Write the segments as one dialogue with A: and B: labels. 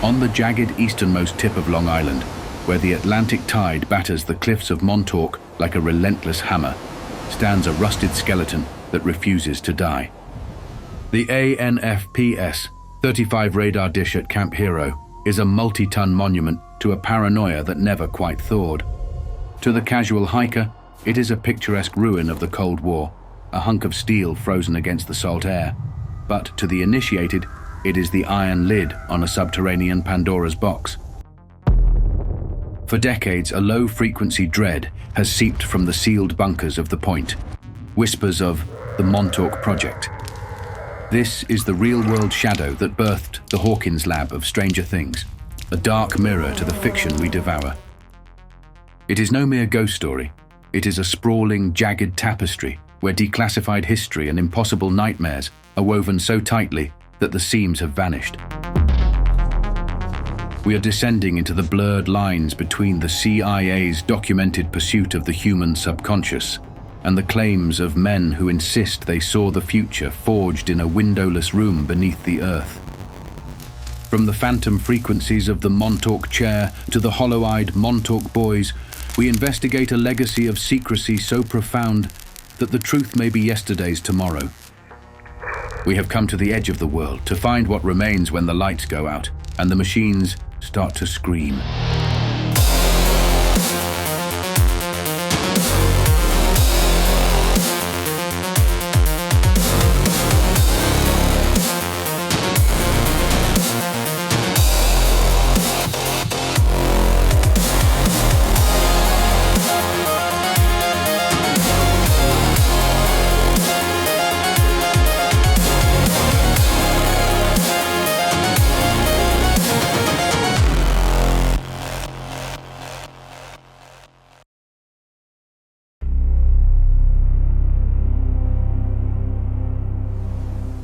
A: On the jagged easternmost tip of Long Island, where the Atlantic tide batters the cliffs of Montauk like a relentless hammer, stands a rusted skeleton that refuses to die. The ANFPS 35 radar dish at Camp Hero is a multi-ton monument to a paranoia that never quite thawed. To the casual hiker, it is a picturesque ruin of the Cold War, a hunk of steel frozen against the salt air. But to the initiated, it is the iron lid on a subterranean Pandora's box. For decades, a low-frequency dread has seeped from the sealed bunkers of the Point, whispers of the Montauk Project. This is the real-world shadow that birthed the Hawkins lab of Stranger Things, a dark mirror to the fiction we devour. It is no mere ghost story. It is a sprawling, jagged tapestry where declassified history and impossible nightmares are woven so tightly that the seams have vanished. We are descending into the blurred lines between the CIA's documented pursuit of the human subconscious and the claims of men who insist they saw the future forged in a windowless room beneath the earth. From the phantom frequencies of the Montauk Chair to the hollow-eyed Montauk boys, we investigate a legacy of secrecy so profound that the truth may be yesterday's tomorrow. We have come to the edge of the world to find what remains when the lights go out and the machines start to scream.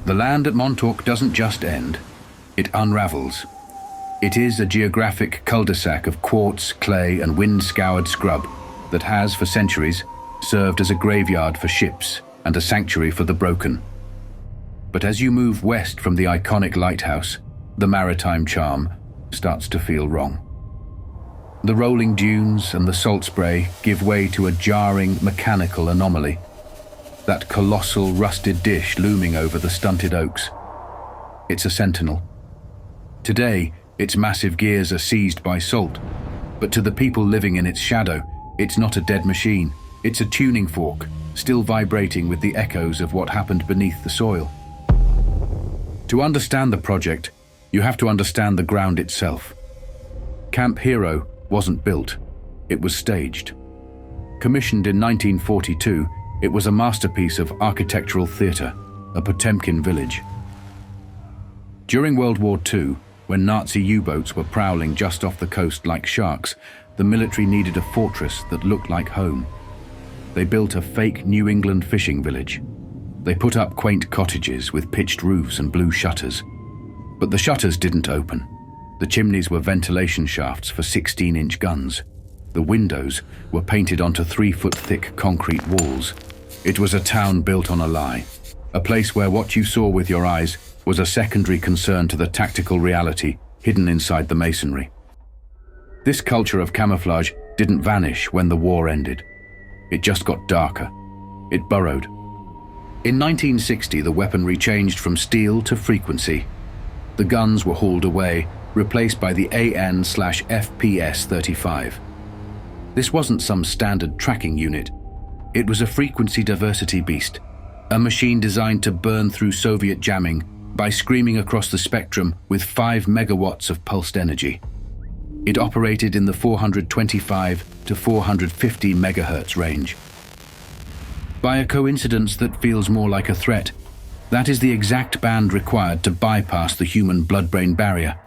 A: The land at Montauk doesn't just end, it unravels. It is a geographic cul-de-sac of quartz, clay, and wind-scoured scrub that has, for centuries, served as a graveyard for ships and a sanctuary for the broken. But as you move west from the iconic lighthouse, the maritime charm starts to feel wrong. The rolling dunes and the salt spray give way to a jarring, mechanical anomaly. That colossal rusted dish looming over the stunted oaks. It's a sentinel. Today, its massive gears are seized by salt, but to the people living in its shadow, it's not a dead machine. It's a tuning fork, still vibrating with the echoes of what happened beneath the soil. To understand the project, you have to understand the ground itself. Camp Hero wasn't built, it was staged. Commissioned in 1942, it was a masterpiece of architectural theatre, a Potemkin village. During World War II, when Nazi U-boats were prowling just off the coast like sharks, the military needed a fortress that looked like home. They built a fake New England fishing village. They put up quaint cottages with pitched roofs and blue shutters. But the shutters didn't open. The chimneys were ventilation shafts for 16-inch guns. The windows were painted onto 3-foot-thick concrete walls. It was a town built on a lie, a place where what you saw with your eyes was a secondary concern to the tactical reality hidden inside the masonry. This culture of camouflage didn't vanish when the war ended. It just got darker. It burrowed. In 1960, the weaponry changed from steel to frequency. The guns were hauled away, replaced by the AN/FPS 35. This wasn't some standard tracking unit. It was a frequency diversity beast, a machine designed to burn through Soviet jamming by screaming across the spectrum with 5 megawatts of pulsed energy. It operated in the 425 to 450 megahertz range. By a coincidence that feels more like a threat, that is the exact band required to bypass the human blood-brain barrier.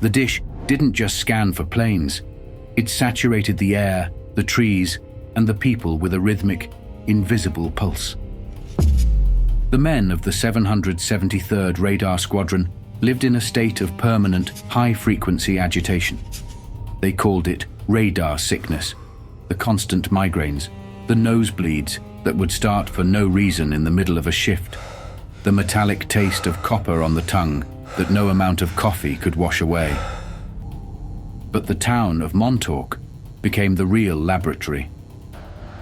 A: The dish didn't just scan for planes. It saturated the air, the trees, and the people with a rhythmic, invisible pulse. The men of the 773rd Radar Squadron lived in a state of permanent, high-frequency agitation. They called it radar sickness, the constant migraines, the nosebleeds that would start for no reason in the middle of a shift, the metallic taste of copper on the tongue that no amount of coffee could wash away. But the town of Montauk became the real laboratory.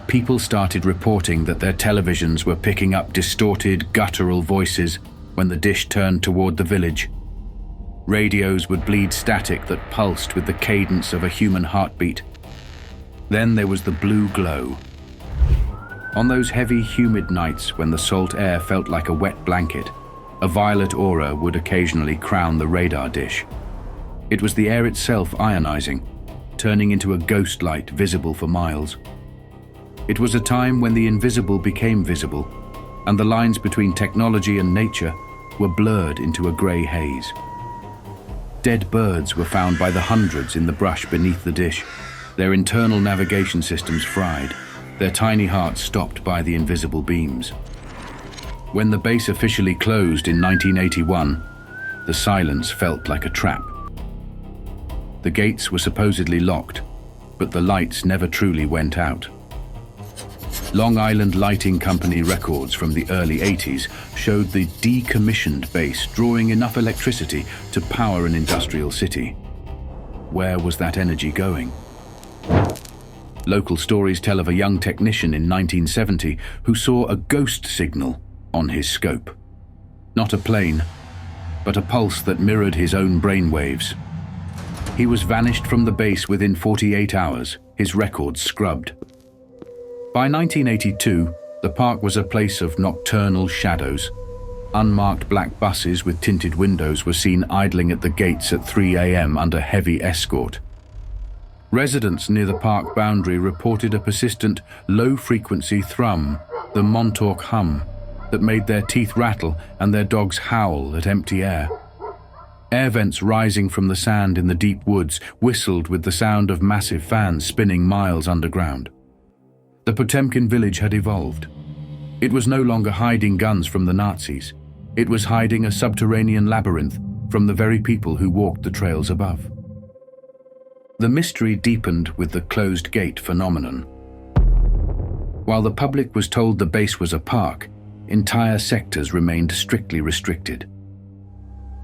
A: People started reporting that their televisions were picking up distorted, guttural voices when the dish turned toward the village. Radios would bleed static that pulsed with the cadence of a human heartbeat. Then there was the blue glow. On those heavy, humid nights when the salt air felt like a wet blanket, a violet aura would occasionally crown the radar dish. It was the air itself ionizing, turning into a ghost light visible for miles. It was a time when the invisible became visible, and the lines between technology and nature were blurred into a grey haze. Dead birds were found by the hundreds in the brush beneath the dish, their internal navigation systems fried, their tiny hearts stopped by the invisible beams. When the base officially closed in 1981, the silence felt like a trap. The gates were supposedly locked, but the lights never truly went out. Long Island Lighting Company records from the early 80s showed the decommissioned base drawing enough electricity to power an industrial city. Where was that energy going? Local stories tell of a young technician in 1970 who saw a ghost signal on his scope. Not a plane, but a pulse that mirrored his own brainwaves. He was vanished from the base within 48 hours, his records scrubbed. By 1982, the park was a place of nocturnal shadows. Unmarked black buses with tinted windows were seen idling at the gates at 3 a.m. under heavy escort. Residents near the park boundary reported a persistent, low-frequency thrum, the Montauk hum, that made their teeth rattle and their dogs howl at empty air. Air vents rising from the sand in the deep woods whistled with the sound of massive fans spinning miles underground. The Potemkin village had evolved. It was no longer hiding guns from the Nazis. It was hiding a subterranean labyrinth from the very people who walked the trails above. The mystery deepened with the closed gate phenomenon. While the public was told the base was a park, entire sectors remained strictly restricted.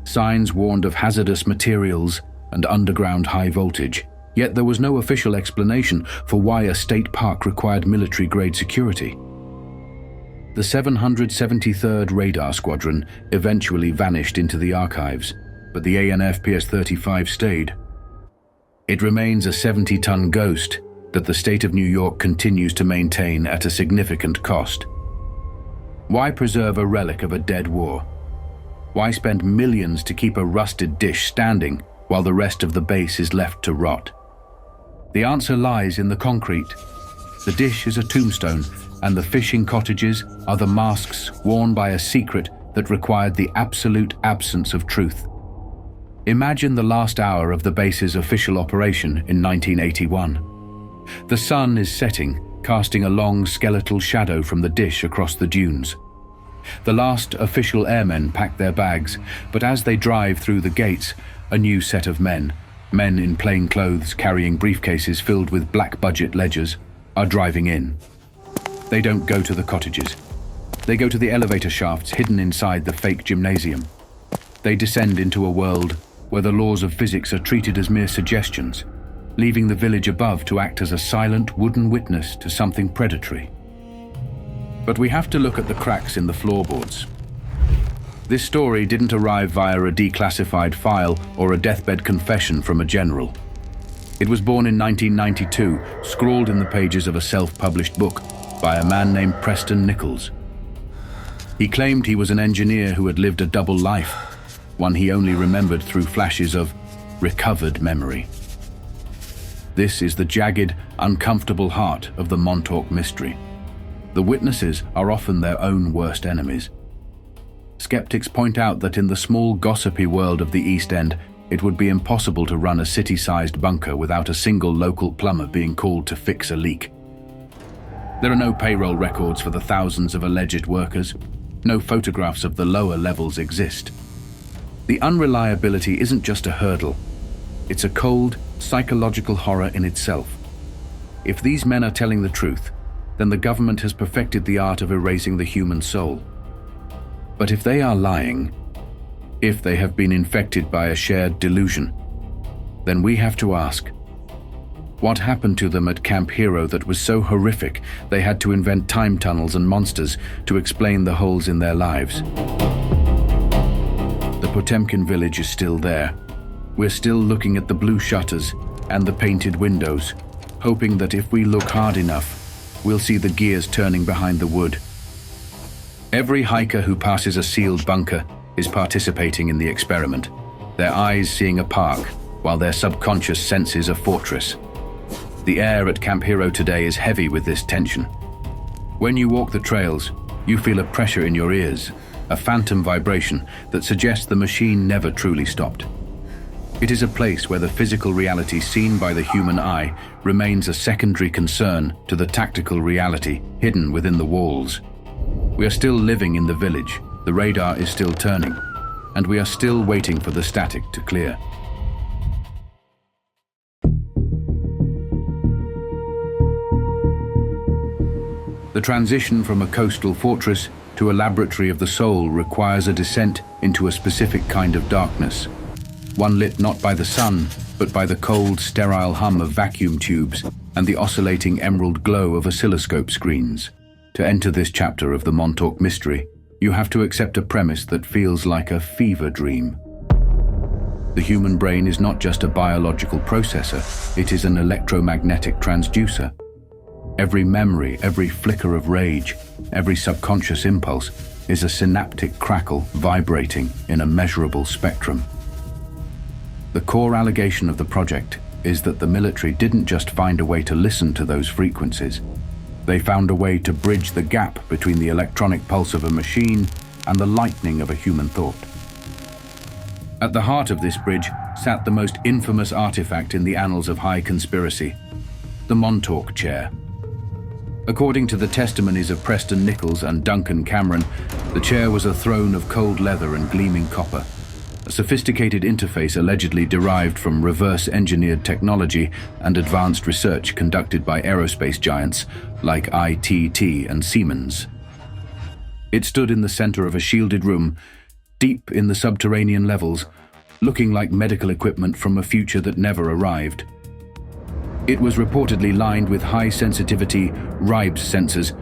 A: Signs warned of hazardous materials and underground high voltage, yet there was no official explanation for why a state park required military-grade security. The 773rd Radar Squadron eventually vanished into the archives, but the ANF PS-35 stayed. It remains a 70-ton ghost that the state of New York continues to maintain at a significant cost. Why preserve a relic of a dead war? Why spend millions to keep a rusted dish standing while the rest of the base is left to rot? The answer lies in the concrete. The dish is a tombstone, and the fishing cottages are the masks worn by a secret that required the absolute absence of truth. Imagine the last hour of the base's official operation in 1981. The sun is setting, casting a long skeletal shadow from the dish across the dunes. The last official airmen pack their bags, but as they drive through the gates, a new set of men in plain clothes carrying briefcases filled with black-budget ledgers, are driving in. They don't go to the cottages. They go to the elevator shafts hidden inside the fake gymnasium. They descend into a world where the laws of physics are treated as mere suggestions, leaving the village above to act as a silent wooden witness to something predatory. But we have to look at the cracks in the floorboards. This story didn't arrive via a declassified file or a deathbed confession from a general. It was born in 1992, scrawled in the pages of a self-published book by a man named Preston Nichols. He claimed he was an engineer who had lived a double life, one he only remembered through flashes of recovered memory. This is the jagged, uncomfortable heart of the Montauk mystery. The witnesses are often their own worst enemies. Skeptics point out that in the small, gossipy world of the East End, it would be impossible to run a city-sized bunker without a single local plumber being called to fix a leak. There are no payroll records for the thousands of alleged workers. No photographs of the lower levels exist. The unreliability isn't just a hurdle. It's a cold, psychological horror in itself. If these men are telling the truth, then the government has perfected the art of erasing the human soul. But if they are lying, if they have been infected by a shared delusion. Then we have to ask, what happened to them at Camp Hero that was so horrific they had to invent time tunnels and monsters to explain the holes in their lives? The Potemkin village is still there. We're still looking at the blue shutters and the painted windows, hoping that if we look hard enough, we'll see the gears turning behind the wood. Every hiker who passes a sealed bunker is participating in the experiment, their eyes seeing a park while their subconscious senses a fortress. The air at Camp Hero today is heavy with this tension. When you walk the trails, you feel a pressure in your ears, a phantom vibration that suggests the machine never truly stopped. It is a place where the physical reality seen by the human eye remains a secondary concern to the tactical reality hidden within the walls. We are still living in the village, the radar is still turning, and we are still waiting for the static to clear. The transition from a coastal fortress to a laboratory of the soul requires a descent into a specific kind of darkness, one lit not by the sun, but by the cold, sterile hum of vacuum tubes and the oscillating emerald glow of oscilloscope screens. To enter this chapter of the Montauk mystery, you have to accept a premise that feels like a fever dream. The human brain is not just a biological processor, it is an electromagnetic transducer. Every memory, every flicker of rage, every subconscious impulse is a synaptic crackle vibrating in a measurable spectrum. The core allegation of the project is that the military didn't just find a way to listen to those frequencies. They found a way to bridge the gap between the electronic pulse of a machine and the lightning of a human thought. At the heart of this bridge sat the most infamous artifact in the annals of high conspiracy, the Montauk Chair. According to the testimonies of Preston Nichols and Duncan Cameron, the chair was a throne of cold leather and gleaming copper, a sophisticated interface allegedly derived from reverse-engineered technology and advanced research conducted by aerospace giants like ITT and Siemens. It stood in the center of a shielded room, deep in the subterranean levels, looking like medical equipment from a future that never arrived. It was reportedly lined with high-sensitivity RIBES sensors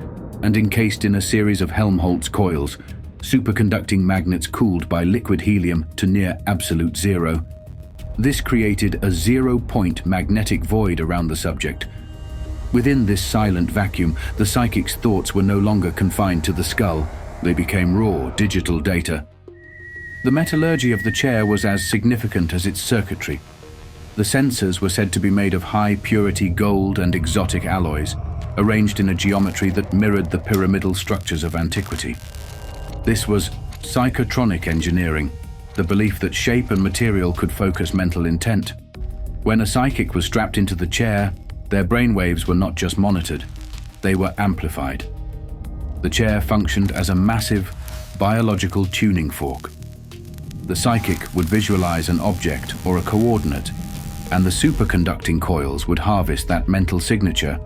A: and encased in a series of Helmholtz coils, superconducting magnets cooled by liquid helium to near absolute zero. This created a zero-point magnetic void around the subject. Within this silent vacuum, the psychic's thoughts were no longer confined to the skull. They became raw, digital data. The metallurgy of the chair was as significant as its circuitry. The sensors were said to be made of high-purity gold and exotic alloys, arranged in a geometry that mirrored the pyramidal structures of antiquity. This was psychotronic engineering, the belief that shape and material could focus mental intent. When a psychic was strapped into the chair, their brainwaves were not just monitored, they were amplified. The chair functioned as a massive, biological tuning fork. The psychic would visualize an object or a coordinate, and the superconducting coils would harvest that mental signature,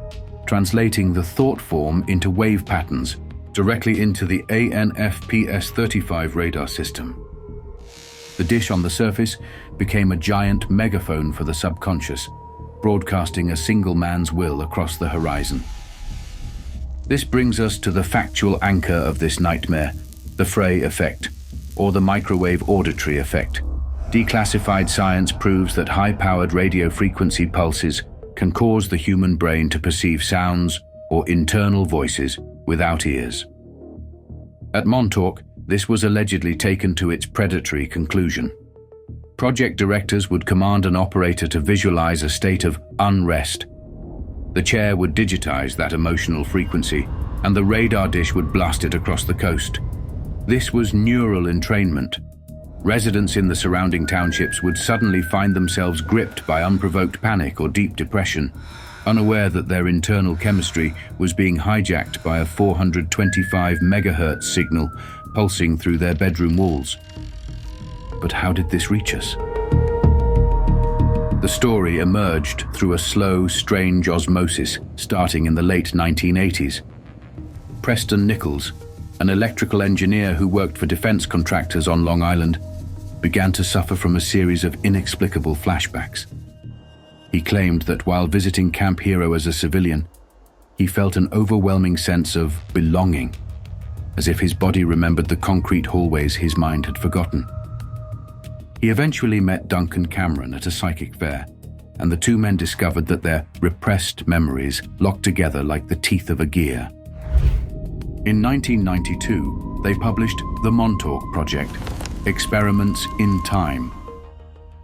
A: translating the thought form into wave patterns directly into the ANFPS-35 radar system. The dish on the surface became a giant megaphone for the subconscious, broadcasting a single man's will across the horizon. This brings us to the factual anchor of this nightmare, the Frey effect, or the microwave auditory effect. Declassified science proves that high-powered radio frequency pulses can cause the human brain to perceive sounds or internal voices without ears. At Montauk, this was allegedly taken to its predatory conclusion. Project directors would command an operator to visualize a state of unrest. The chair would digitize that emotional frequency, and the radar dish would blast it across the coast. This was neural entrainment. Residents in the surrounding townships would suddenly find themselves gripped by unprovoked panic or deep depression, unaware that their internal chemistry was being hijacked by a 425 megahertz signal pulsing through their bedroom walls. But how did this reach us? The story emerged through a slow, strange osmosis starting in the late 1980s. Preston Nichols, an electrical engineer who worked for defense contractors on Long Island, began to suffer from a series of inexplicable flashbacks. He claimed that while visiting Camp Hero as a civilian, he felt an overwhelming sense of belonging, as if his body remembered the concrete hallways his mind had forgotten. He eventually met Duncan Cameron at a psychic fair, and the two men discovered that their repressed memories locked together like the teeth of a gear. In 1992, they published the Montauk Project, Experiments in Time.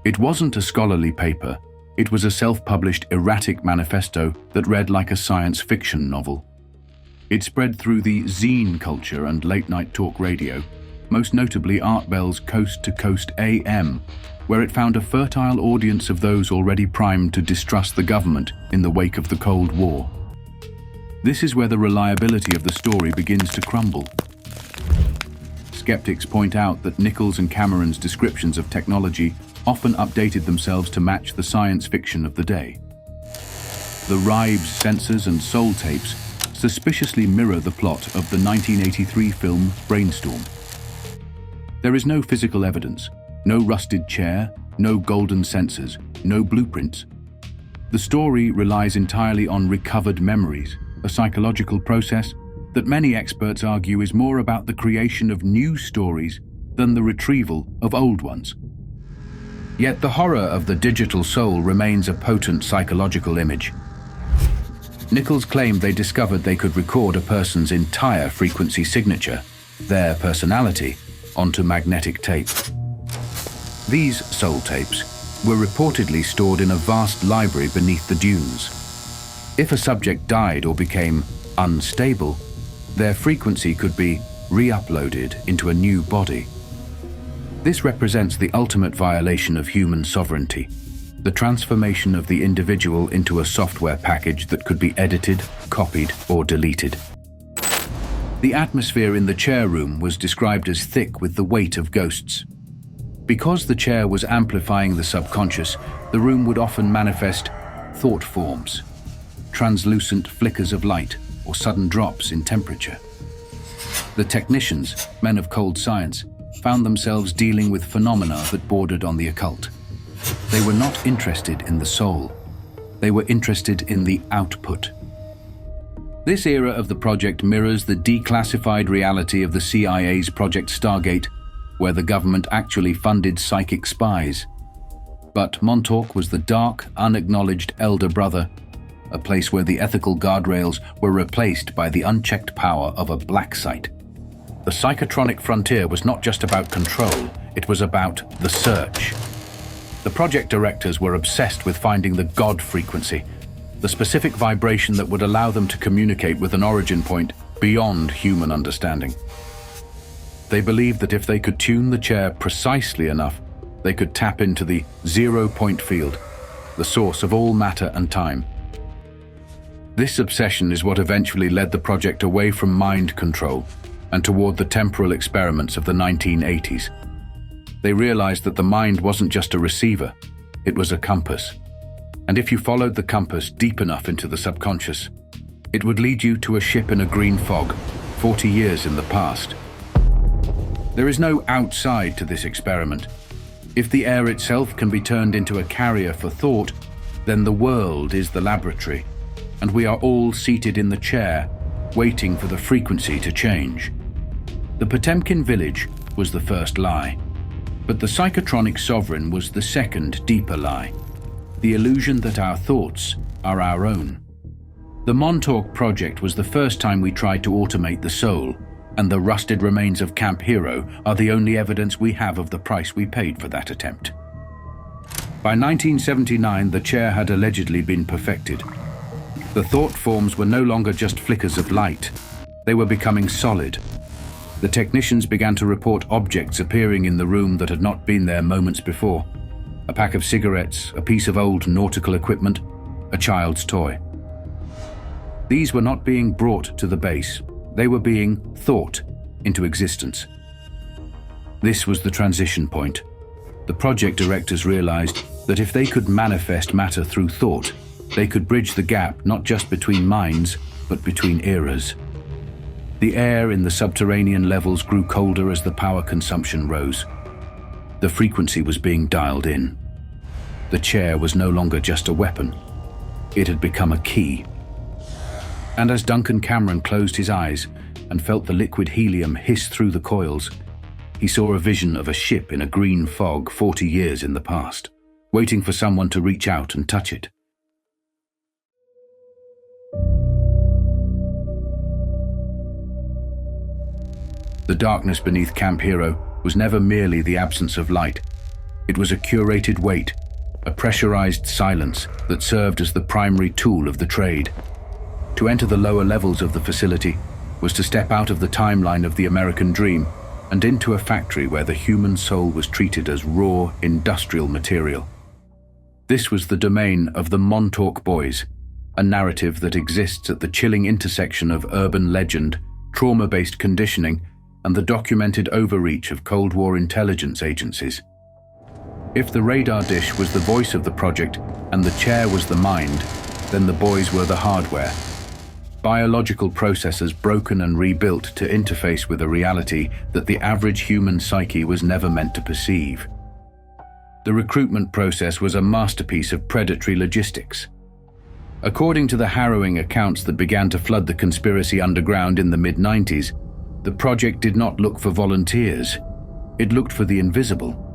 A: It wasn't a scholarly paper, it was a self-published erratic manifesto that read like a science fiction novel. It spread through the zine culture and late-night talk radio, most notably Art Bell's Coast to Coast AM, where it found a fertile audience of those already primed to distrust the government in the wake of the Cold War. This is where the reliability of the story begins to crumble. Skeptics point out that Nichols and Cameron's descriptions of technology often updated themselves to match the science fiction of the day. The Rives sensors and soul tapes suspiciously mirror the plot of the 1983 film Brainstorm. There is no physical evidence, no rusted chair, no golden sensors, no blueprints. The story relies entirely on recovered memories, a psychological process that many experts argue is more about the creation of new stories than the retrieval of old ones. Yet the horror of the digital soul remains a potent psychological image. Nichols claimed they discovered they could record a person's entire frequency signature, their personality, onto magnetic tape. These soul tapes were reportedly stored in a vast library beneath the dunes. If a subject died or became unstable, their frequency could be re-uploaded into a new body. This represents the ultimate violation of human sovereignty, the transformation of the individual into a software package that could be edited, copied, or deleted. The atmosphere in the chair room was described as thick with the weight of ghosts. Because the chair was amplifying the subconscious, the room would often manifest thought forms, translucent flickers of light, or sudden drops in temperature. The technicians, men of cold science, found themselves dealing with phenomena that bordered on the occult. They were not interested in the soul. They were interested in the output. This era of the project mirrors the declassified reality of the CIA's Project Stargate, where the government actually funded psychic spies. But Montauk was the dark, unacknowledged elder brother, a place where the ethical guardrails were replaced by the unchecked power of a black site. The psychotronic frontier was not just about control, it was about the search. The project directors were obsessed with finding the God frequency, the specific vibration that would allow them to communicate with an origin point beyond human understanding. They believed that if they could tune the chair precisely enough, they could tap into the zero-point field, the source of all matter and time. This obsession is what eventually led the project away from mind control and toward the temporal experiments of the 1980s. They realized that the mind wasn't just a receiver, it was a compass. And if you followed the compass deep enough into the subconscious, it would lead you to a ship in a green fog, 40 years in the past. There is no outside to this experiment. If the air itself can be turned into a carrier for thought, then the world is the laboratory, and we are all seated in the chair, waiting for the frequency to change. The Potemkin village was the first lie, but the psychotronic sovereign was the second, deeper lie, the illusion that our thoughts are our own. The Montauk Project was the first time we tried to automate the soul, and the rusted remains of Camp Hero are the only evidence we have of the price we paid for that attempt. By 1979, the chair had allegedly been perfected. The thought forms were no longer just flickers of light. They were becoming solid. The technicians began to report objects appearing in the room that had not been there moments before. A pack of cigarettes, a piece of old nautical equipment, a child's toy. These were not being brought to the base. They were being thought into existence. This was the transition point. The project directors realized that if they could manifest matter through thought, they could bridge the gap not just between minds, but between eras. The air in the subterranean levels grew colder as the power consumption rose. The frequency was being dialed in. The chair was no longer just a weapon. It had become a key. And as Duncan Cameron closed his eyes and felt the liquid helium hiss through the coils, he saw a vision of a ship in a green fog 40 years in the past, waiting for someone to reach out and touch it. The darkness beneath Camp Hero was never merely the absence of light. It was a curated wait, a pressurized silence that served as the primary tool of the trade. To enter the lower levels of the facility was to step out of the timeline of the American dream and into a factory where the human soul was treated as raw, industrial material. This was the domain of the Montauk Boys, a narrative that exists at the chilling intersection of urban legend, trauma-based conditioning, and the documented overreach of Cold War intelligence agencies. If the radar dish was the voice of the project and the chair was the mind, then the boys were the hardware. Biological processors broken and rebuilt to interface with a reality that the average human psyche was never meant to perceive. The recruitment process was a masterpiece of predatory logistics. According to the harrowing accounts that began to flood the conspiracy underground in the mid-90s, the project did not look for volunteers. It looked for the invisible.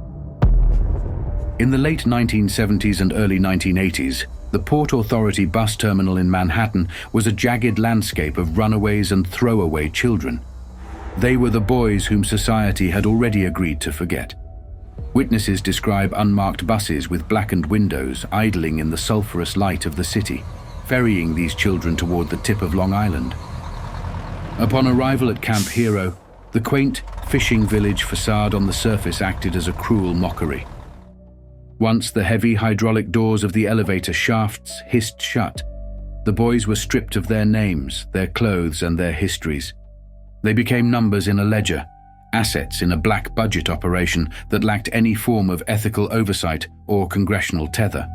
A: In the late 1970s and early 1980s, the Port Authority bus terminal in Manhattan was a jagged landscape of runaways and throwaway children. They were the boys whom society had already agreed to forget. Witnesses describe unmarked buses with blackened windows idling in the sulphurous light of the city, ferrying these children toward the tip of Long Island. Upon arrival at Camp Hero, the quaint fishing village facade on the surface acted as a cruel mockery. Once the heavy hydraulic doors of the elevator shafts hissed shut, the boys were stripped of their names, their clothes, and their histories. They became numbers in a ledger, assets in a black budget operation that lacked any form of ethical oversight or congressional tether.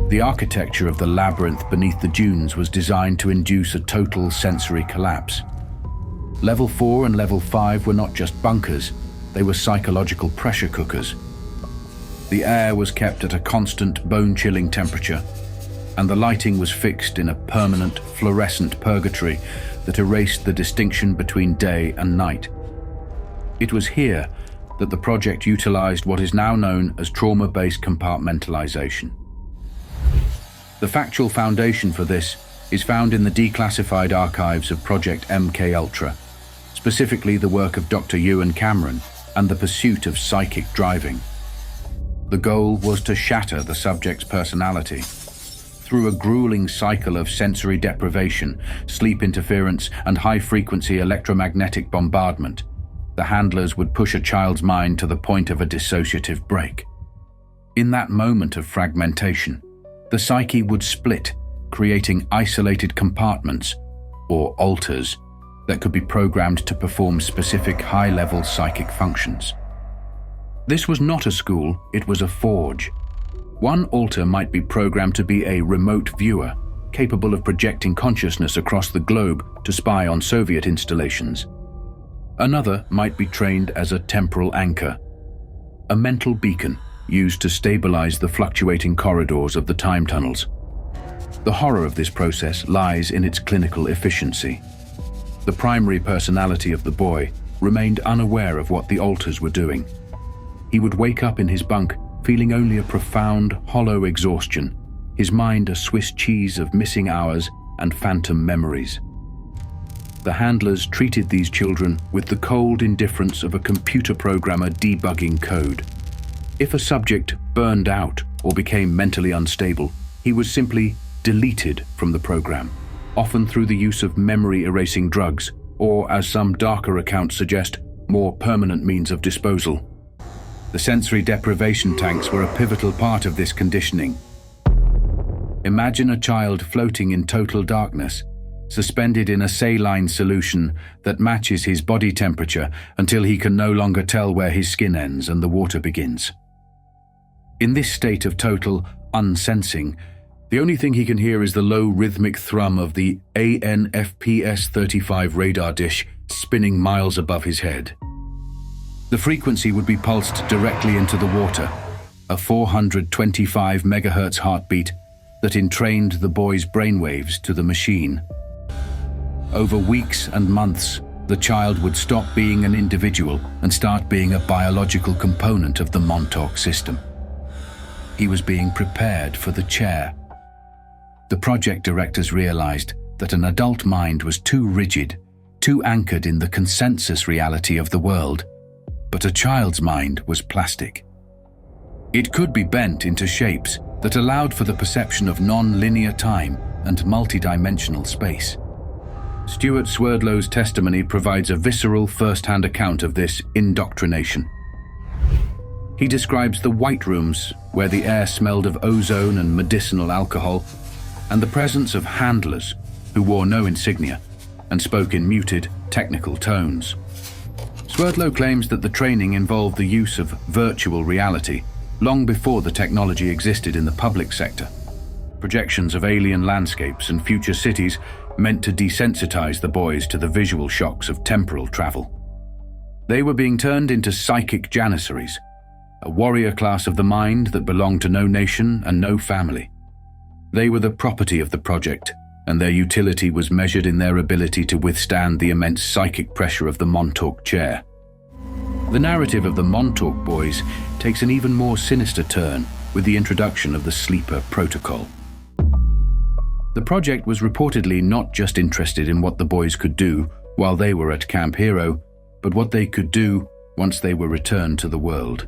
A: The architecture of the labyrinth beneath the dunes was designed to induce a total sensory collapse. Level 4 and Level 5 were not just bunkers, they were psychological pressure cookers. The air was kept at a constant, bone-chilling temperature, and the lighting was fixed in a permanent, fluorescent purgatory that erased the distinction between day and night. It was here that the project utilized what is now known as trauma-based compartmentalization. The factual foundation for this is found in the declassified archives of Project MKUltra, specifically the work of Dr. Ewan Cameron and the pursuit of psychic driving. The goal was to shatter the subject's personality. Through a grueling cycle of sensory deprivation, sleep interference, and high-frequency electromagnetic bombardment, the handlers would push a child's mind to the point of a dissociative break. In that moment of fragmentation, the psyche would split, creating isolated compartments, or alters, that could be programmed to perform specific high-level psychic functions. This was not a school, it was a forge. One alter might be programmed to be a remote viewer, capable of projecting consciousness across the globe to spy on Soviet installations. Another might be trained as a temporal anchor, a mental beacon used to stabilize the fluctuating corridors of the time tunnels. The horror of this process lies in its clinical efficiency. The primary personality of the boy remained unaware of what the alters were doing. He would wake up in his bunk feeling only a profound, hollow exhaustion, his mind a Swiss cheese of missing hours and phantom memories. The handlers treated these children with the cold indifference of a computer programmer debugging code. If a subject burned out or became mentally unstable, he was simply deleted from the program, often through the use of memory-erasing drugs, or, as some darker accounts suggest, more permanent means of disposal. The sensory deprivation tanks were a pivotal part of this conditioning. Imagine a child floating in total darkness, suspended in a saline solution that matches his body temperature until he can no longer tell where his skin ends and the water begins. In this state of total unsensing, the only thing he can hear is the low rhythmic thrum of the ANFPS-35 radar dish spinning miles above his head. The frequency would be pulsed directly into the water, a 425 megahertz heartbeat that entrained the boy's brainwaves to the machine. Over weeks and months, the child would stop being an individual and start being a biological component of the Montauk system. He was being prepared for the chair. The project directors realized that an adult mind was too rigid, too anchored in the consensus reality of the world, but a child's mind was plastic. It could be bent into shapes that allowed for the perception of non-linear time and multidimensional space. Stuart Swerdlow's testimony provides a visceral first-hand account of this indoctrination. He describes the white rooms where the air smelled of ozone and medicinal alcohol, and the presence of handlers who wore no insignia and spoke in muted, technical tones. Swerdlow claims that the training involved the use of virtual reality long before the technology existed in the public sector. Projections of alien landscapes and future cities meant to desensitize the boys to the visual shocks of temporal travel. They were being turned into psychic janissaries, a warrior class of the mind that belonged to no nation and no family. They were the property of the project, and their utility was measured in their ability to withstand the immense psychic pressure of the Montauk Chair. The narrative of the Montauk boys takes an even more sinister turn with the introduction of the Sleeper Protocol. The project was reportedly not just interested in what the boys could do while they were at Camp Hero, but what they could do once they were returned to the world.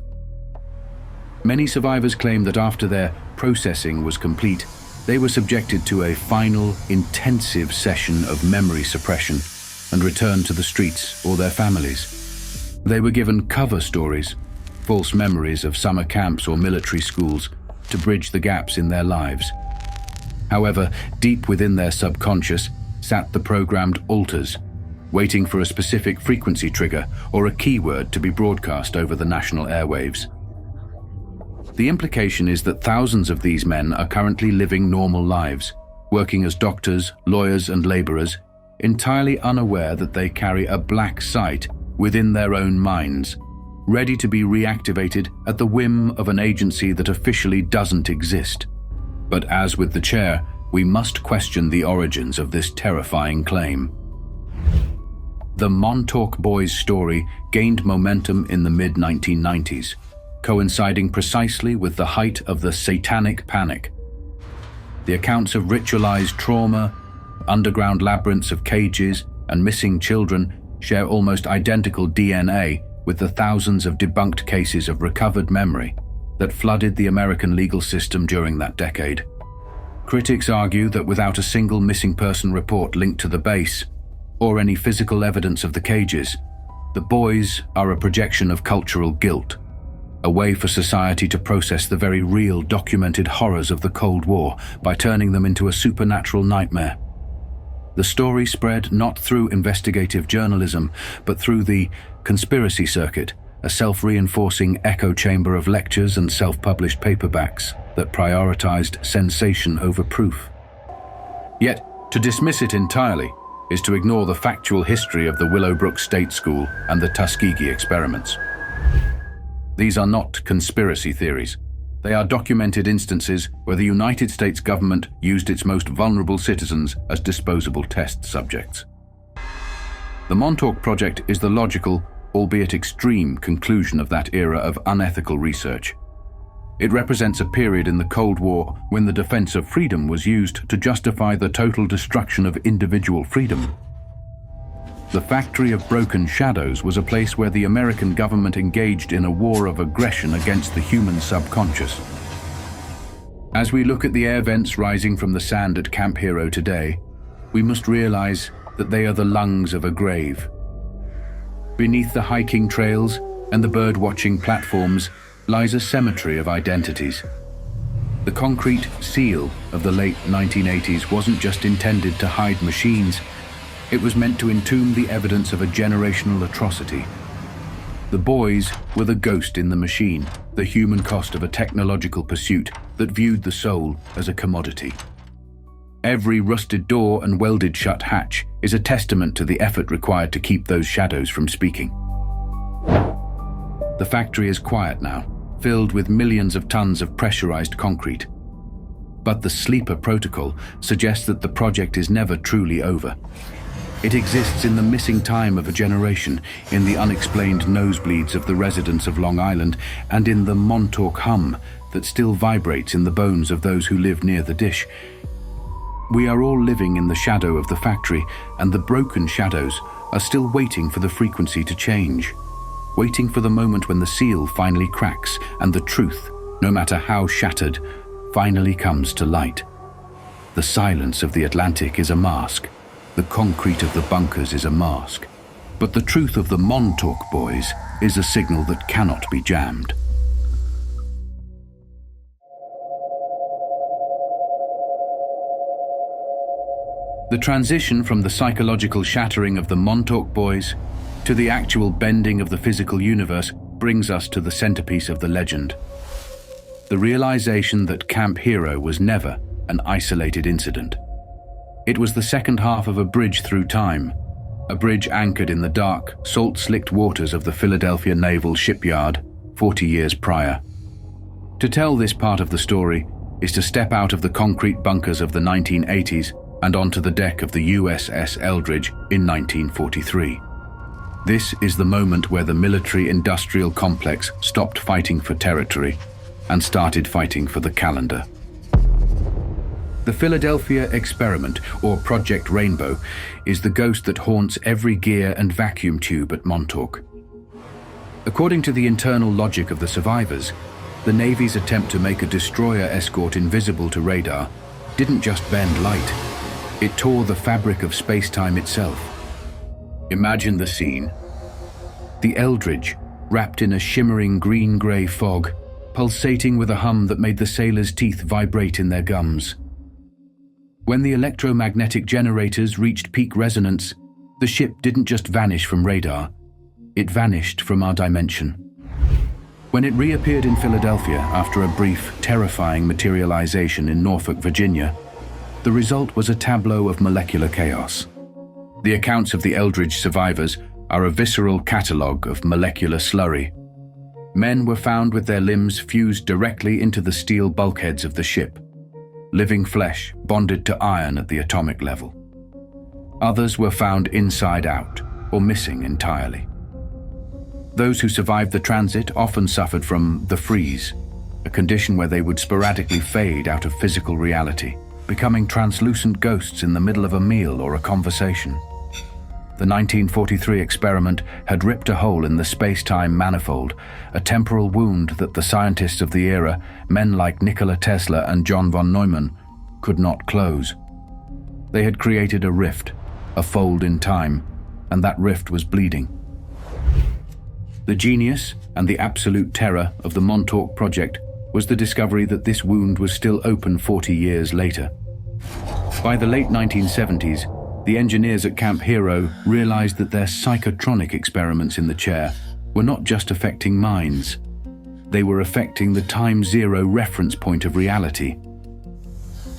A: Many survivors claim that after their processing was complete, they were subjected to a final, intensive session of memory suppression and returned to the streets or their families. They were given cover stories, false memories of summer camps or military schools, to bridge the gaps in their lives. However, deep within their subconscious sat the programmed alters, waiting for a specific frequency trigger or a keyword to be broadcast over the national airwaves. The implication is that thousands of these men are currently living normal lives, working as doctors, lawyers, and laborers, entirely unaware that they carry a black site within their own minds, ready to be reactivated at the whim of an agency that officially doesn't exist. But as with the chair, we must question the origins of this terrifying claim. The Montauk Boys story gained momentum in the mid-1990s, coinciding precisely with the height of the satanic panic. The accounts of ritualized trauma, underground labyrinths of cages, and missing children share almost identical DNA with the thousands of debunked cases of recovered memory that flooded the American legal system during that decade. Critics argue that without a single missing person report linked to the base, or any physical evidence of the cages, the boys are a projection of cultural guilt, a way for society to process the very real documented horrors of the Cold War by turning them into a supernatural nightmare. The story spread not through investigative journalism, but through the conspiracy circuit, a self-reinforcing echo chamber of lectures and self-published paperbacks that prioritized sensation over proof. Yet, to dismiss it entirely is to ignore the factual history of the Willowbrook State School and the Tuskegee experiments. These are not conspiracy theories. They are documented instances where the United States government used its most vulnerable citizens as disposable test subjects. The Montauk Project is the logical, albeit extreme, conclusion of that era of unethical research. It represents a period in the Cold War when the defense of freedom was used to justify the total destruction of individual freedom. The Factory of Broken Shadows was a place where the American government engaged in a war of aggression against the human subconscious. As we look at the air vents rising from the sand at Camp Hero today, we must realize that they are the lungs of a grave. Beneath the hiking trails and the bird-watching platforms lies a cemetery of identities. The concrete seal of the late 1980s wasn't just intended to hide machines. It was meant to entomb the evidence of a generational atrocity. The boys were the ghost in the machine, the human cost of a technological pursuit that viewed the soul as a commodity. Every rusted door and welded shut hatch is a testament to the effort required to keep those shadows from speaking. The factory is quiet now, filled with millions of tons of pressurized concrete. But the sleeper protocol suggests that the project is never truly over. It exists in the missing time of a generation, in the unexplained nosebleeds of the residents of Long Island, and in the Montauk hum that still vibrates in the bones of those who live near the dish. We are all living in the shadow of the factory, and the broken shadows are still waiting for the frequency to change, waiting for the moment when the seal finally cracks and the truth, no matter how shattered, finally comes to light. The silence of the Atlantic is a mask. The concrete of the bunkers is a mask. But the truth of the Montauk boys is a signal that cannot be jammed. The transition from the psychological shattering of the Montauk boys to the actual bending of the physical universe brings us to the centerpiece of the legend. The realization that Camp Hero was never an isolated incident. It was the second half of a bridge through time, a bridge anchored in the dark, salt-slicked waters of the Philadelphia Naval Shipyard 40 years prior. To tell this part of the story is to step out of the concrete bunkers of the 1980s and onto the deck of the USS Eldridge in 1943. This is the moment where the military-industrial complex stopped fighting for territory and started fighting for the calendar. The Philadelphia Experiment, or Project Rainbow, is the ghost that haunts every gear and vacuum tube at Montauk. According to the internal logic of the survivors, the Navy's attempt to make a destroyer escort invisible to radar didn't just bend light, it tore the fabric of space-time itself. Imagine the scene. The Eldridge, wrapped in a shimmering green-gray fog, pulsating with a hum that made the sailors' teeth vibrate in their gums. When the electromagnetic generators reached peak resonance, the ship didn't just vanish from radar, it vanished from our dimension. When it reappeared in Philadelphia after a brief, terrifying materialization in Norfolk, Virginia, the result was a tableau of molecular chaos. The accounts of the Eldridge survivors are a visceral catalogue of molecular slurry. Men were found with their limbs fused directly into the steel bulkheads of the ship, living flesh bonded to iron at the atomic level. Others were found inside out or missing entirely. Those who survived the transit often suffered from the freeze, a condition where they would sporadically fade out of physical reality, becoming translucent ghosts in the middle of a meal or a conversation. The 1943 experiment had ripped a hole in the space-time manifold, a temporal wound that the scientists of the era, men like Nikola Tesla and John von Neumann, could not close. They had created a rift, a fold in time, and that rift was bleeding. The genius and the absolute terror of the Montauk Project was the discovery that this wound was still open 40 years later. By the late 1970s, the engineers at Camp Hero realized that their psychotronic experiments in the chair were not just affecting minds, they were affecting the time-zero reference point of reality.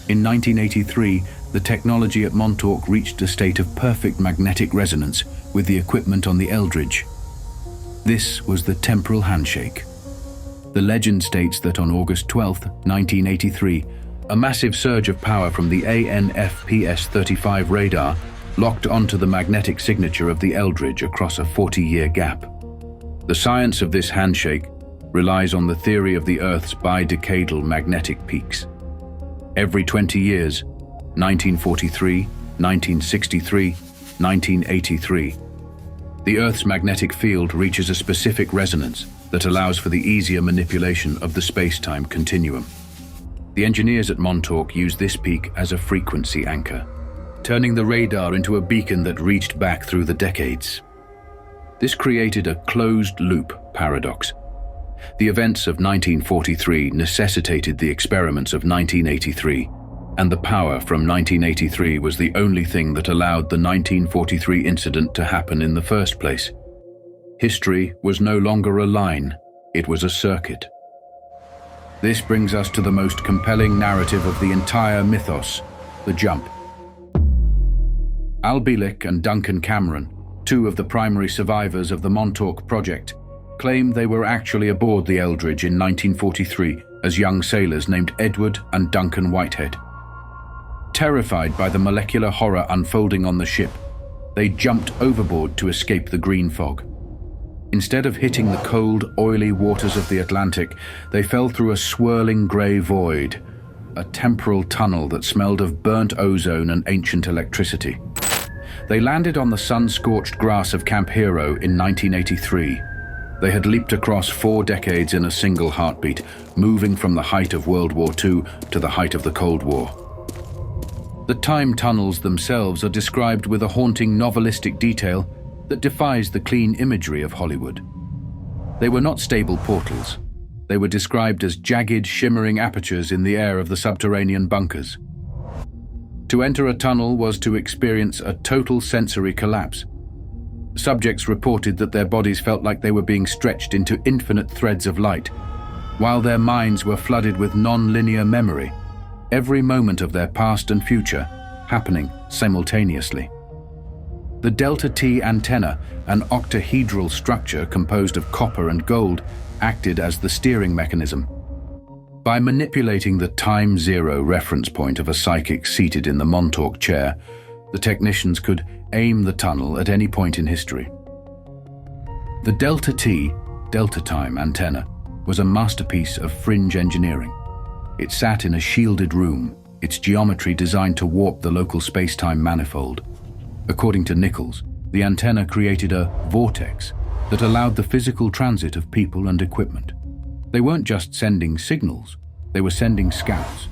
A: In 1983, the technology at Montauk reached a state of perfect magnetic resonance with the equipment on the Eldridge. This was the temporal handshake. The legend states that on August 12, 1983, a massive surge of power from the ANFPS-35 radar locked onto the magnetic signature of the Eldridge across a 40-year gap. The science of this handshake relies on the theory of the Earth's bidecadal magnetic peaks. Every 20 years, 1943, 1963, 1983, the Earth's magnetic field reaches a specific resonance that allows for the easier manipulation of the space-time continuum. The engineers at Montauk used this peak as a frequency anchor, turning the radar into a beacon that reached back through the decades. This created a closed-loop paradox. The events of 1943 necessitated the experiments of 1983, and the power from 1983 was the only thing that allowed the 1943 incident to happen in the first place. History was no longer a line, it was a circuit. This brings us to the most compelling narrative of the entire mythos, the jump. Al Bielek and Duncan Cameron, two of the primary survivors of the Montauk Project, claim they were actually aboard the Eldridge in 1943 as young sailors named Edward and Duncan Whitehead. Terrified by the molecular horror unfolding on the ship, they jumped overboard to escape the green fog. Instead of hitting the cold, oily waters of the Atlantic, they fell through a swirling grey void, a temporal tunnel that smelled of burnt ozone and ancient electricity. They landed on the sun-scorched grass of Camp Hero in 1983. They had leaped across 4 decades in a single heartbeat, moving from the height of World War II to the height of the Cold War. The time tunnels themselves are described with a haunting novelistic detail that defies the clean imagery of Hollywood. They were not stable portals. They were described as jagged, shimmering apertures in the air of the subterranean bunkers. To enter a tunnel was to experience a total sensory collapse. Subjects reported that their bodies felt like they were being stretched into infinite threads of light, while their minds were flooded with non-linear memory, every moment of their past and future happening simultaneously. The Delta T antenna, an octahedral structure composed of copper and gold, acted as the steering mechanism. By manipulating the time-zero reference point of a psychic seated in the Montauk Chair, the technicians could aim the tunnel at any point in history. The Delta T, Delta Time antenna, was a masterpiece of fringe engineering. It sat in a shielded room, its geometry designed to warp the local space-time manifold. According to Nichols, the antenna created a vortex that allowed the physical transit of people and equipment. They weren't just sending signals, they were sending scouts.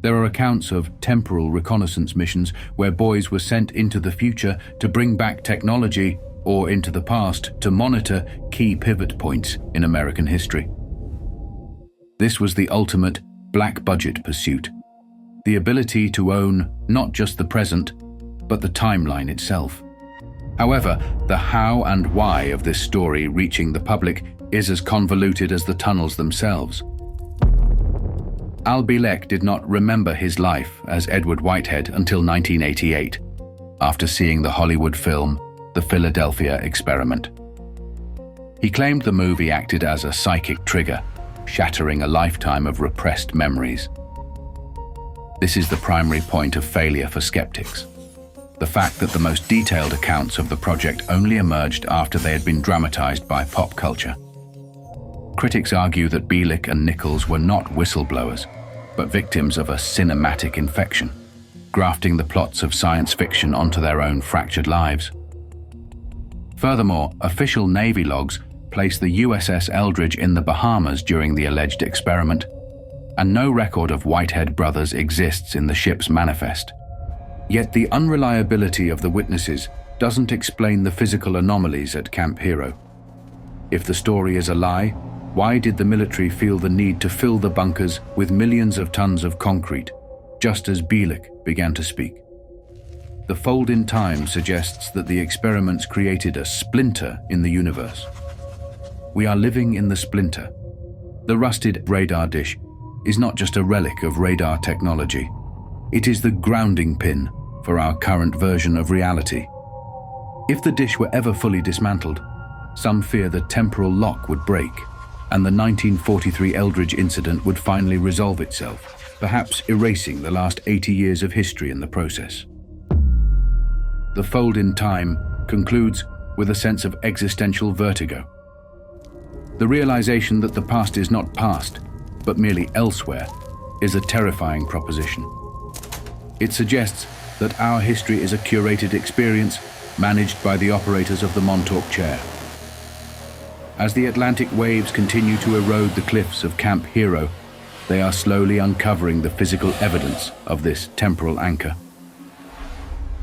A: There are accounts of temporal reconnaissance missions where boys were sent into the future to bring back technology or into the past to monitor key pivot points in American history. This was the ultimate black budget pursuit, the ability to own not just the present, but the timeline itself. However, the how and why of this story reaching the public is as convoluted as the tunnels themselves. Al Bielek did not remember his life as Edward Whitehead until 1988, after seeing the Hollywood film The Philadelphia Experiment. He claimed the movie acted as a psychic trigger, shattering a lifetime of repressed memories. This is the primary point of failure for skeptics. The fact that the most detailed accounts of the project only emerged after they had been dramatized by pop culture. Critics argue that Bielek and Nichols were not whistleblowers, but victims of a cinematic infection, grafting the plots of science fiction onto their own fractured lives. Furthermore, official Navy logs place the USS Eldridge in the Bahamas during the alleged experiment, and no record of Whitehead brothers exists in the ship's manifest. Yet the unreliability of the witnesses doesn't explain the physical anomalies at Camp Hero. If the story is a lie, why did the military feel the need to fill the bunkers with millions of tons of concrete, just as Bielek began to speak? The fold in time suggests that the experiments created a splinter in the universe. We are living in the splinter. The rusted radar dish is not just a relic of radar technology. It is the grounding pin for our current version of reality. If the dish were ever fully dismantled, some fear the temporal lock would break, and the 1943 Eldridge incident would finally resolve itself, perhaps erasing the last 80 years of history in the process. The fold in time concludes with a sense of existential vertigo. The realization that the past is not past, but merely elsewhere, is a terrifying proposition. It suggests that our history is a curated experience managed by the operators of the Montauk Chair. As the Atlantic waves continue to erode the cliffs of Camp Hero, they are slowly uncovering the physical evidence of this temporal anchor.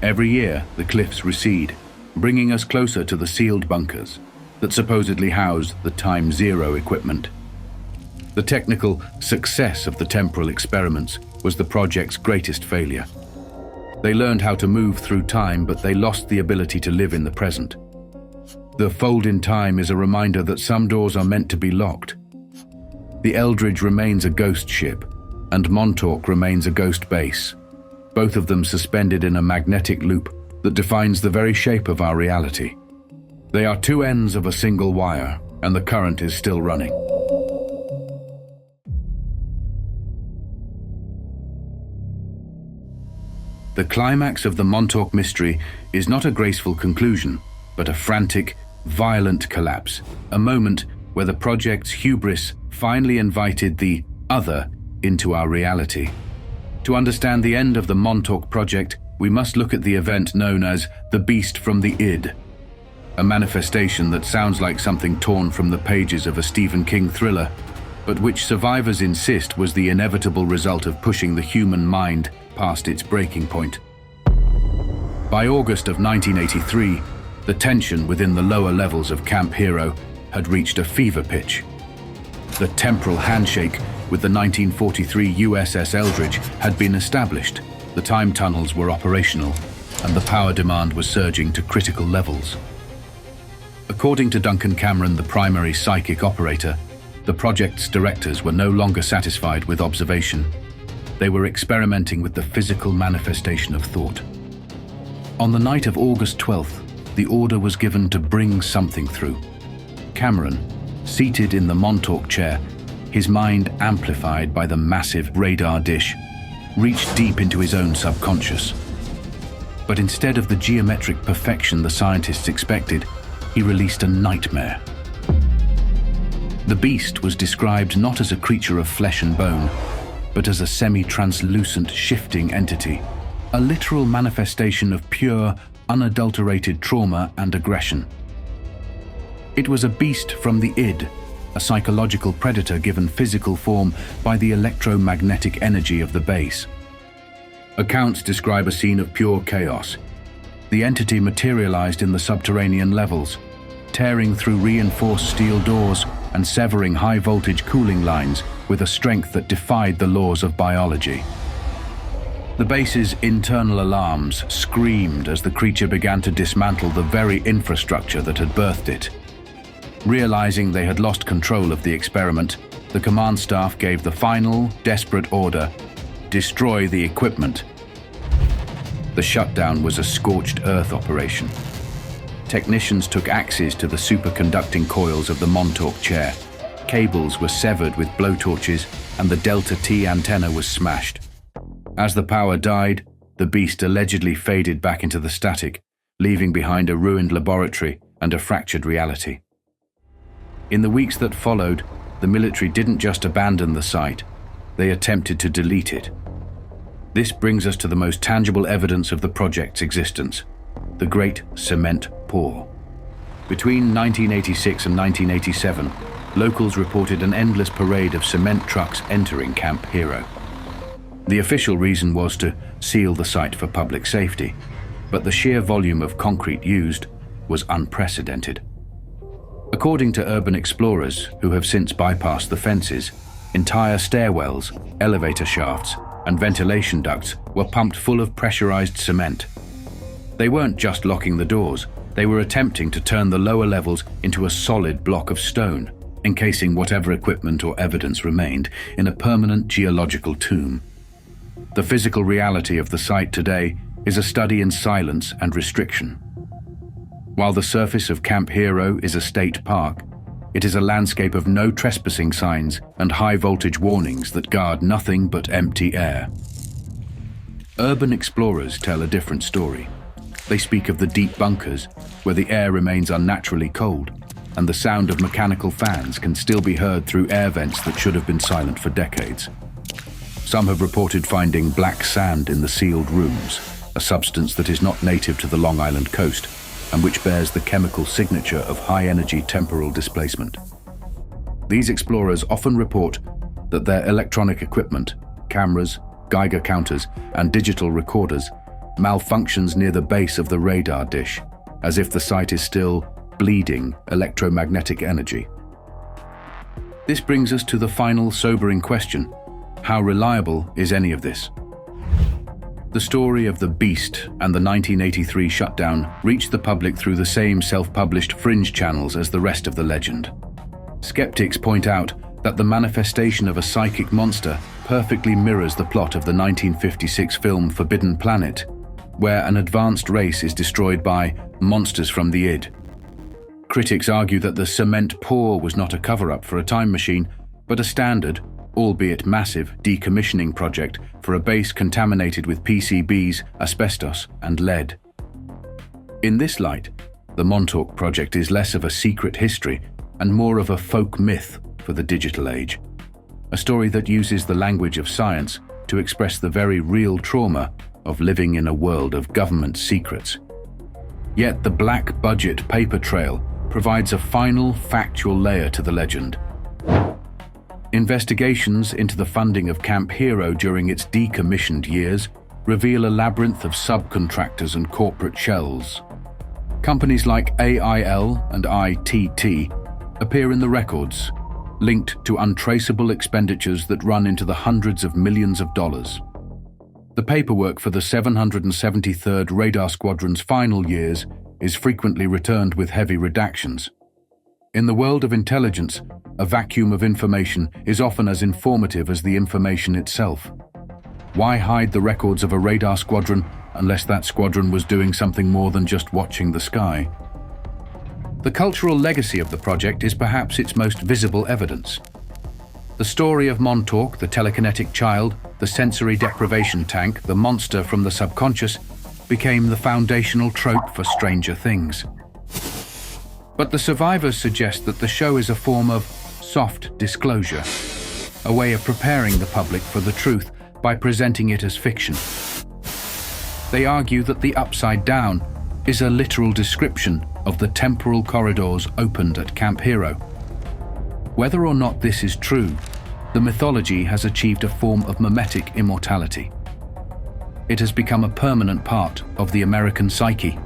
A: Every year, the cliffs recede, bringing us closer to the sealed bunkers that supposedly house the Time Zero equipment. The technical success of the temporal experiments was the project's greatest failure. They learned how to move through time, but they lost the ability to live in the present. The fold in time is a reminder that some doors are meant to be locked. The Eldridge remains a ghost ship, and Montauk remains a ghost base, both of them suspended in a magnetic loop that defines the very shape of our reality. They are two ends of a single wire, and the current is still running. The climax of the Montauk mystery is not a graceful conclusion, but a frantic, violent collapse, a moment where the project's hubris finally invited the other into our reality. To understand the end of the Montauk Project, we must look at the event known as the Beast from the Id, a manifestation that sounds like something torn from the pages of a Stephen King thriller, but which survivors insist was the inevitable result of pushing the human mind past its breaking point. By August of 1983, the tension within the lower levels of Camp Hero had reached a fever pitch. The temporal handshake with the 1943 USS Eldridge had been established, the time tunnels were operational, and the power demand was surging to critical levels. According to Duncan Cameron, the primary psychic operator, the project's directors were no longer satisfied with observation. They were experimenting with the physical manifestation of thought. On the night of August 12th, the order was given to bring something through. Cameron, seated in the Montauk Chair, his mind amplified by the massive radar dish, reached deep into his own subconscious. But instead of the geometric perfection the scientists expected, he released a nightmare. The beast was described not as a creature of flesh and bone, but as a semi-translucent, shifting entity, a literal manifestation of pure, unadulterated trauma and aggression. It was a beast from the id, a psychological predator given physical form by the electromagnetic energy of the base. Accounts describe a scene of pure chaos. The entity materialized in the subterranean levels, tearing through reinforced steel doors and severing high-voltage cooling lines with a strength that defied the laws of biology. The base's internal alarms screamed as the creature began to dismantle the very infrastructure that had birthed it. Realizing they had lost control of the experiment, the command staff gave the final, desperate order: destroy the equipment. The shutdown was a scorched earth operation. Technicians took axes to the superconducting coils of the Montauk Chair. Cables were severed with blowtorches, and the Delta T antenna was smashed. As the power died, the beast allegedly faded back into the static, leaving behind a ruined laboratory and a fractured reality. In the weeks that followed, the military didn't just abandon the site, they attempted to delete it. This brings us to the most tangible evidence of the project's existence: the Great Cement Pour. Between 1986 and 1987, locals reported an endless parade of cement trucks entering Camp Hero. The official reason was to seal the site for public safety, but the sheer volume of concrete used was unprecedented. According to urban explorers who have since bypassed the fences, entire stairwells, elevator shafts, and ventilation ducts were pumped full of pressurized cement. They weren't just locking the doors, they were attempting to turn the lower levels into a solid block of stone, encasing whatever equipment or evidence remained in a permanent geological tomb. The physical reality of the site today is a study in silence and restriction. While the surface of Camp Hero is a state park, it is a landscape of no trespassing signs and high-voltage warnings that guard nothing but empty air. Urban explorers tell a different story. They speak of the deep bunkers, where the air remains unnaturally cold, and the sound of mechanical fans can still be heard through air vents that should have been silent for decades. Some have reported finding black sand in the sealed rooms, a substance that is not native to the Long Island coast, and which bears the chemical signature of high-energy temporal displacement. These explorers often report that their electronic equipment, cameras, Geiger counters, and digital recorders, malfunctions near the base of the radar dish, as if the site is still bleeding electromagnetic energy. This brings us to the final sobering question: how reliable is any of this? The story of the Beast and the 1983 shutdown reached the public through the same self-published fringe channels as the rest of the legend. Skeptics point out that the manifestation of a psychic monster perfectly mirrors the plot of the 1956 film Forbidden Planet, where an advanced race is destroyed by monsters from the id. Critics argue that the cement pour was not a cover-up for a time machine, but a standard, albeit massive, decommissioning project for a base contaminated with PCBs, asbestos, and lead. In this light, the Montauk Project is less of a secret history and more of a folk myth for the digital age. A story that uses the language of science to express the very real trauma of living in a world of government secrets. Yet the black budget paper trail provides a final factual layer to the legend. Investigations into the funding of Camp Hero during its decommissioned years reveal a labyrinth of subcontractors and corporate shells. Companies like AIL and ITT appear in the records, linked to untraceable expenditures that run into the hundreds of millions of dollars. The paperwork for the 773rd Radar Squadron's final years is frequently returned with heavy redactions. In the world of intelligence, a vacuum of information is often as informative as the information itself. Why hide the records of a radar squadron unless that squadron was doing something more than just watching the sky? The cultural legacy of the project is perhaps its most visible evidence. The story of Montauk, the telekinetic child, the sensory deprivation tank, the monster from the subconscious, became the foundational trope for Stranger Things. But the survivors suggest that the show is a form of soft disclosure, a way of preparing the public for the truth by presenting it as fiction. They argue that the Upside Down is a literal description of the temporal corridors opened at Camp Hero. Whether or not this is true, the mythology has achieved a form of mimetic immortality. It has become a permanent part of the American psyche,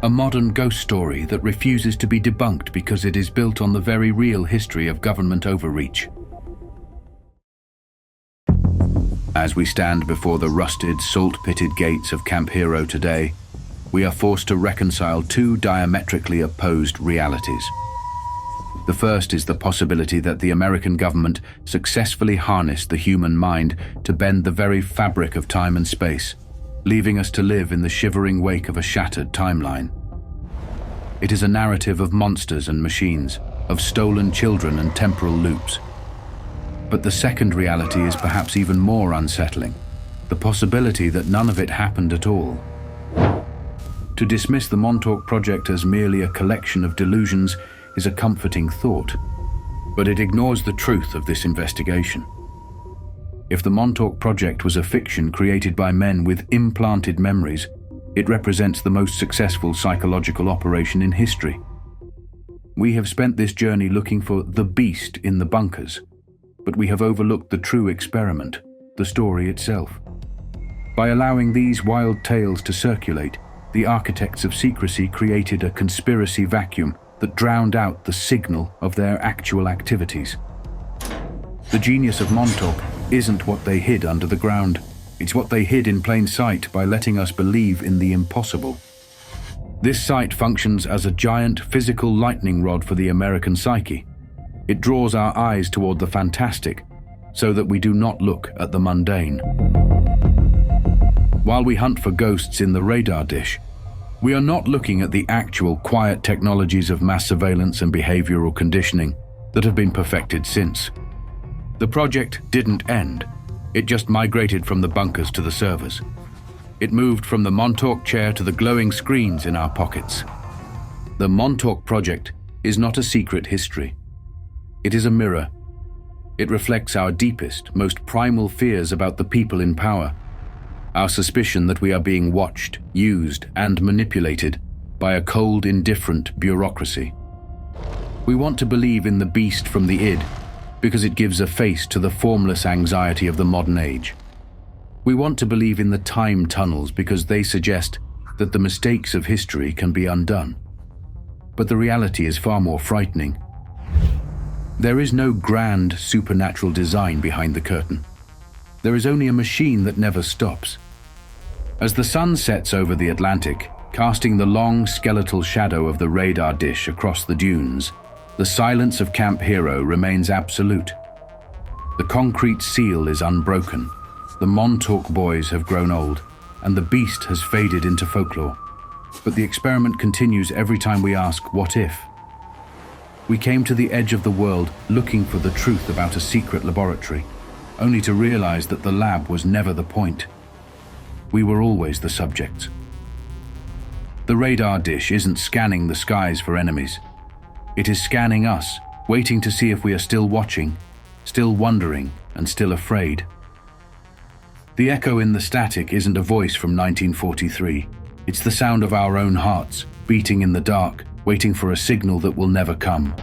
A: a modern ghost story that refuses to be debunked because it is built on the very real history of government overreach. As we stand before the rusted, salt-pitted gates of Camp Hero today, we are forced to reconcile two diametrically opposed realities. The first is the possibility that the American government successfully harnessed the human mind to bend the very fabric of time and space, leaving us to live in the shivering wake of a shattered timeline. It is a narrative of monsters and machines, of stolen children and temporal loops. But the second reality is perhaps even more unsettling, the possibility that none of it happened at all. To dismiss the Montauk Project as merely a collection of delusions is a comforting thought, but it ignores the truth of this investigation. If the Montauk Project was a fiction created by men with implanted memories, it represents the most successful psychological operation in history. We have spent this journey looking for the beast in the bunkers, but we have overlooked the true experiment, the story itself. By allowing these wild tales to circulate, the architects of secrecy created a conspiracy vacuum that drowned out the signal of their actual activities. The genius of Montauk isn't what they hid under the ground. It's what they hid in plain sight by letting us believe in the impossible. This site functions as a giant physical lightning rod for the American psyche. It draws our eyes toward the fantastic so that we do not look at the mundane. While we hunt for ghosts in the radar dish, we are not looking at the actual quiet technologies of mass surveillance and behavioral conditioning that have been perfected since. The project didn't end. It just migrated from the bunkers to the servers. It moved from the Montauk Chair to the glowing screens in our pockets. The Montauk Project is not a secret history. It is a mirror. It reflects our deepest, most primal fears about the people in power. Our suspicion that we are being watched, used, and manipulated by a cold, indifferent bureaucracy. We want to believe in the beast from the id because it gives a face to the formless anxiety of the modern age. We want to believe in the time tunnels because they suggest that the mistakes of history can be undone. But the reality is far more frightening. There is no grand supernatural design behind the curtain. There is only a machine that never stops. As the sun sets over the Atlantic, casting the long skeletal shadow of the radar dish across the dunes, the silence of Camp Hero remains absolute. The concrete seal is unbroken. The Montauk boys have grown old, and the beast has faded into folklore. But the experiment continues every time we ask, what if? We came to the edge of the world looking for the truth about a secret laboratory, only to realize that the lab was never the point. We were always the subjects. The radar dish isn't scanning the skies for enemies. It is scanning us, waiting to see if we are still watching, still wondering, and still afraid. The echo in the static isn't a voice from 1943. It's the sound of our own hearts, beating in the dark, waiting for a signal that will never come.